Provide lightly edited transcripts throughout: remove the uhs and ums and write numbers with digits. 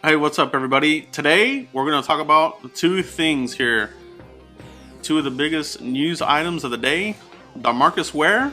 Hey, what's up, everybody? Today we're going to talk about two things here. Two of the biggest news items of the day: DeMarcus Ware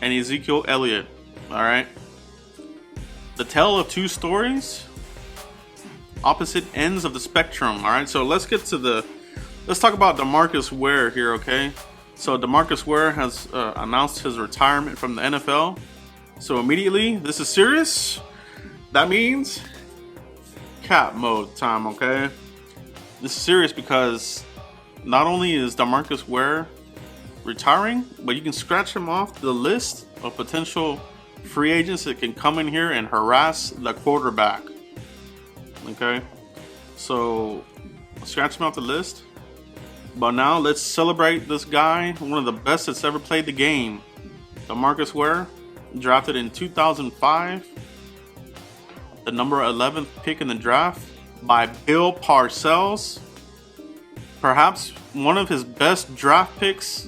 and Ezekiel Elliott. Alright? The tale of two stories, opposite ends of the spectrum. Alright, so let's talk about DeMarcus Ware here, okay? So DeMarcus Ware has announced his retirement from the NFL. So immediately, this is serious. That means cap mode time, okay? This is serious because not only is DeMarcus Ware retiring, but you can scratch him off the list of potential free agents that can come in here and harass the quarterback. Okay, so scratch him off the list. But now let's celebrate this guy, one of the best that's ever played the game. DeMarcus Ware, drafted in 2005. The number 11th pick in the draft by Bill Parcells. Perhaps one of his best draft picks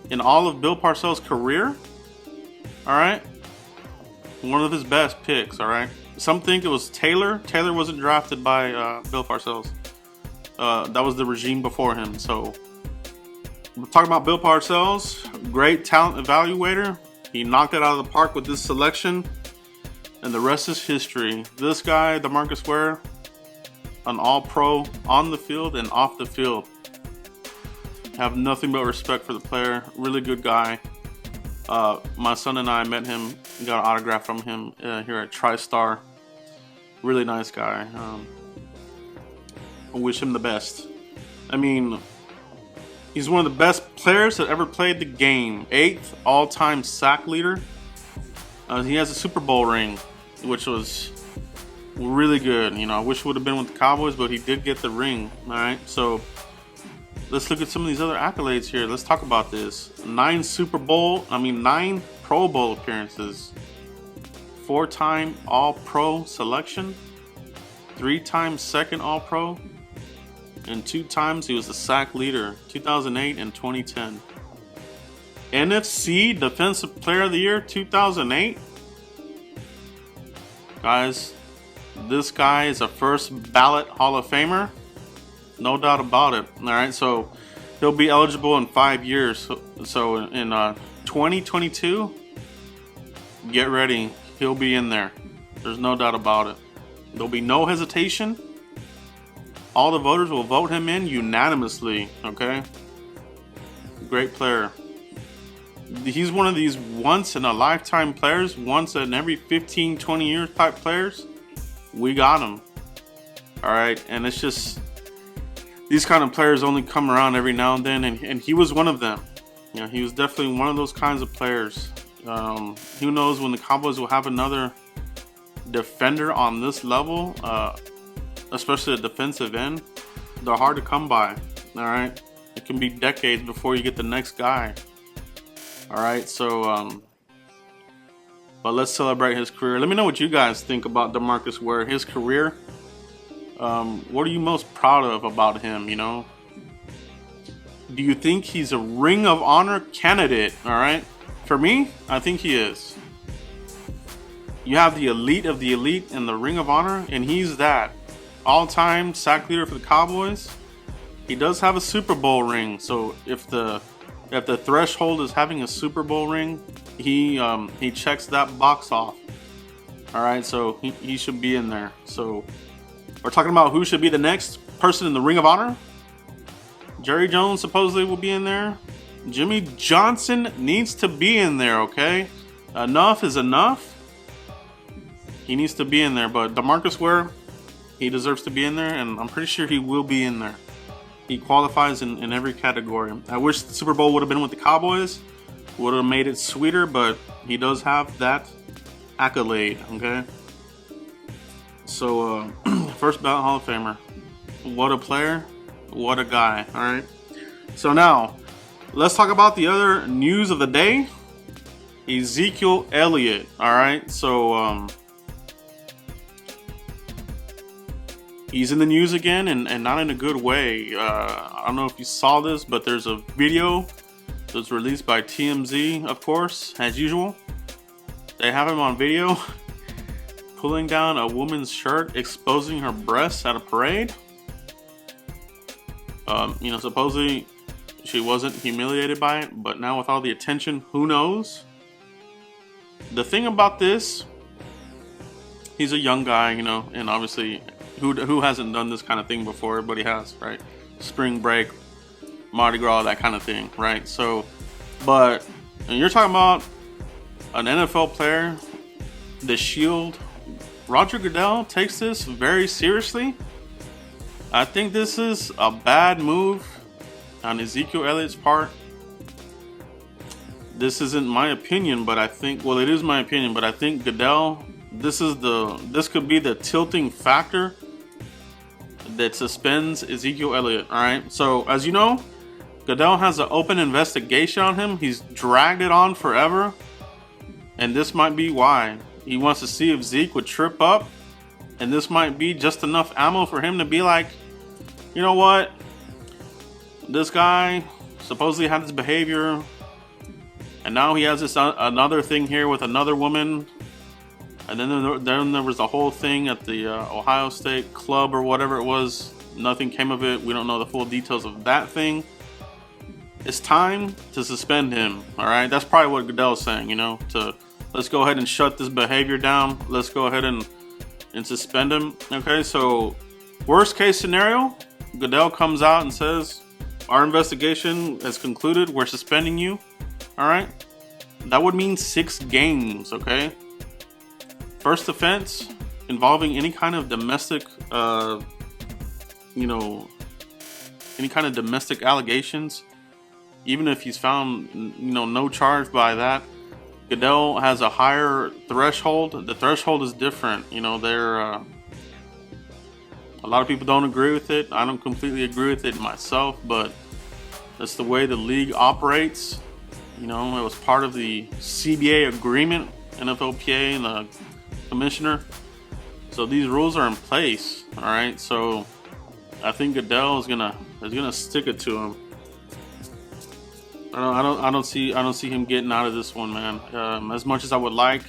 in all of Bill Parcells' career. Alright? One of his best picks, alright? Some think it was Taylor. Taylor wasn't drafted by Bill Parcells. That was the regime before him. So, we're talking about Bill Parcells. Great talent evaluator. He knocked it out of the park with this selection. And the rest is history. This guy, DeMarcus Ware, an all-pro on the field and off the field. Have nothing but respect for the player. Really good guy. My son and I met him, got an autograph from him here at TriStar. Really nice guy. I wish him the best. I mean, he's one of the best players that ever played the game. 8th all-time sack leader. He has a Super Bowl ring, which was really good. You know, I wish it would have been with the Cowboys, but he did get the ring. Alright, so let's look at some of these other accolades here. Let's talk about this. 9 Pro Bowl appearances. 4-time All-Pro selection. 3-time second All-Pro. And 2 times he was the sack leader, 2008 and 2010. NFC Defensive Player of the Year, 2008. Guys, this guy is a first ballot Hall of Famer. No doubt about it. Alright, so he'll be eligible in 5 years. So in 2022, get ready. He'll be in there. There's no doubt about it. There'll be no hesitation. All the voters will vote him in unanimously. Okay? Great player. He's one of these once in a lifetime players, once in every 15-20 years type players. We got him. Alright, and it's just, these kind of players only come around every now and then, and he was one of them. You know, he was definitely one of those kinds of players. Who knows when the Cowboys will have another defender on this level, especially a defensive end. They're hard to come by. Alright, it can be decades before you get the next guy. Alright, so but let's celebrate his career. Let me know what you guys think about DeMarcus Ware, his career. What are you most proud of about him, you know? Do you think he's a Ring of Honor candidate? Alright, for me, I think he is. You have the elite of the elite in the Ring of Honor, and he's that. All-time sack leader for the Cowboys. He does have a Super Bowl ring, so if the threshold is having a Super Bowl ring, he checks that box off. Alright, so he should be in there. So we're talking about who should be the next person in the Ring of Honor. Jerry Jones supposedly will be in there. Jimmy Johnson needs to be in there, okay? Enough is enough. He needs to be in there, but DeMarcus Ware, he deserves to be in there, and I'm pretty sure he will be in there. He qualifies in every category. I wish the Super Bowl would have been with the Cowboys. Would have made it sweeter, but he does have that accolade, okay? So, first ballot Hall of Famer. What a player. What a guy, alright? So now, let's talk about the other news of the day. Ezekiel Elliott, alright? So, he's in the news again, and not in a good way. I don't know if you saw this, but there's a video that was released by TMZ, of course, as usual. They have him on video pulling down a woman's shirt, exposing her breasts at a parade. You know, supposedly she wasn't humiliated by it, but now with all the attention, who knows? The thing about this, he's a young guy, you know, and obviously, who hasn't done this kind of thing before? Everybody has, right? Spring break, Mardi Gras, that kind of thing, right? So, but and you're talking about an NFL player, the Shield. Roger Goodell takes this very seriously. I think this is a bad move on Ezekiel Elliott's part. This isn't my opinion, but I think, well, it is my opinion, but I think Goodell, this could be the tilting factor that suspends Ezekiel Elliott. All right. So as you know, Goodell has an open investigation on him. He's dragged it on forever, and this might be why. He wants to see if Zeke would trip up, and this might be just enough ammo for him to be like, you know what? This guy supposedly had this behavior, and now he has this another thing here with another woman. And then there was the whole thing at the Ohio State club or whatever it was. Nothing came of it. We don't know the full details of that thing. It's time to suspend him. All right, that's probably what Goodell's saying. You know, let's go ahead and shut this behavior down. Let's go ahead and suspend him. Okay, so worst case scenario, Goodell comes out and says, our investigation has concluded. We're suspending you. All right, that would mean 6 games. Okay. First offense involving any kind of domestic, you know, any kind of domestic allegations, even if he's found, you know, no charge by that, Goodell has a higher threshold. The threshold is different. You know, a lot of people don't agree with it. I don't completely agree with it myself, but that's the way the league operates. You know, it was part of the CBA agreement, NFLPA and the Commissioner. So these rules are in place. All right. So I think Goodell is gonna stick it to him. I don't see him getting out of this one, man. As much as I would like,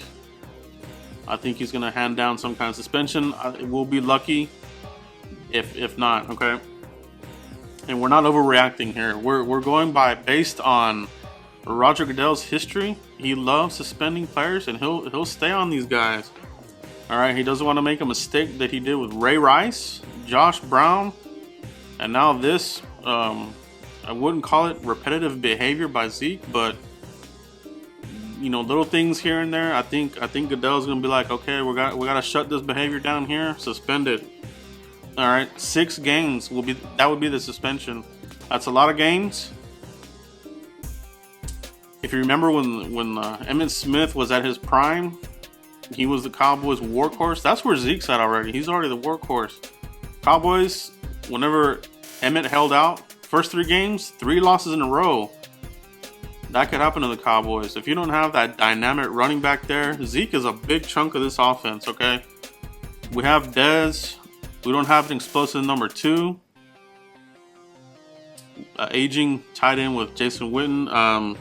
I think he's gonna hand down some kind of suspension. We'll be lucky if not. Okay. And we're not overreacting here. We're going based on Roger Goodell's history. He loves suspending players, and he'll stay on these guys. All right, he doesn't want to make a mistake that he did with Ray Rice, Josh Brown, and now this. I wouldn't call it repetitive behavior by Zeke, but you know, little things here and there. I think Goodell's gonna be like, okay, we gotta shut this behavior down here, suspend it. All right, 6 games would be the suspension. That's a lot of games. If you remember when Emmitt Smith was at his prime, he was the Cowboys' workhorse. That's where Zeke's at already. He's already the workhorse. Cowboys, whenever Emmitt held out, first 3 games, 3 losses in a row. That could happen to the Cowboys. If you don't have that dynamic running back there, Zeke is a big chunk of this offense, okay? We have Dez. We don't have an explosive number 2. Aging tight end with Jason Witten.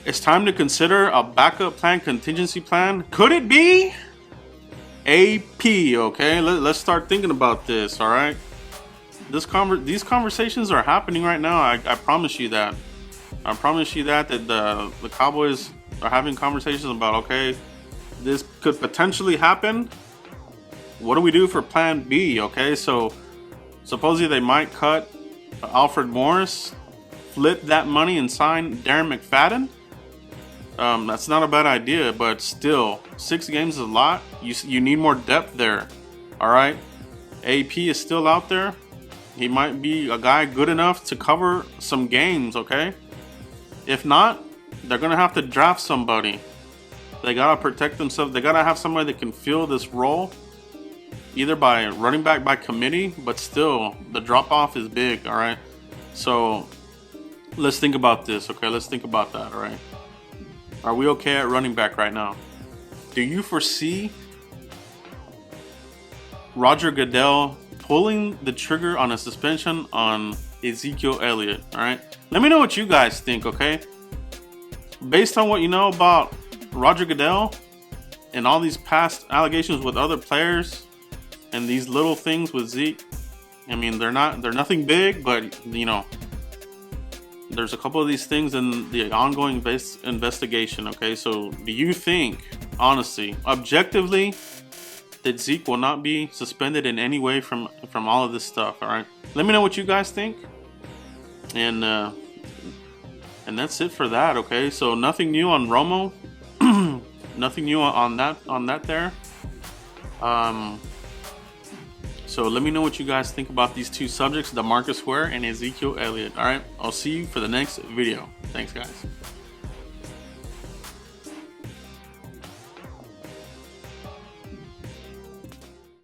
It's time to consider a backup plan, contingency plan. Could it be AP? Okay, let's start thinking about this. All right, these conversations are happening right now. I promise you that. I promise you that the Cowboys are having conversations about, okay, this could potentially happen. What do we do for Plan B? Okay, so supposedly they might cut Alfred Morris, flip that money, and sign Darren McFadden. That's not a bad idea, but still, 6 games is a lot. You need more depth there. All right, AP is still out there. He might be a guy good enough to cover some games. Okay, if not, they're gonna have to draft somebody. They gotta protect themselves. They gotta have somebody that can fill this role, either by running back by committee, but still the drop off is big. All right, so let's think about this. Okay, let's think about that. All right. Are we okay at running back right now? Do you foresee Roger Goodell pulling the trigger on a suspension on Ezekiel Elliott? All right. Let me know what you guys think, okay? Based on what you know about Roger Goodell, and all these past allegations with other players, and these little things with Zeke, I mean, they're nothing big, but you know, there's a couple of these things in the ongoing investigation. Okay, so do you think, honestly, objectively, that Zeke will not be suspended in any way from all of this stuff? All right, let me know what you guys think, and that's it for that. Okay, so nothing new on Romo, nothing new on that there. So let me know what you guys think about these two subjects, DeMarcus Ware and Ezekiel Elliott. All right, I'll see you for the next video. Thanks, guys.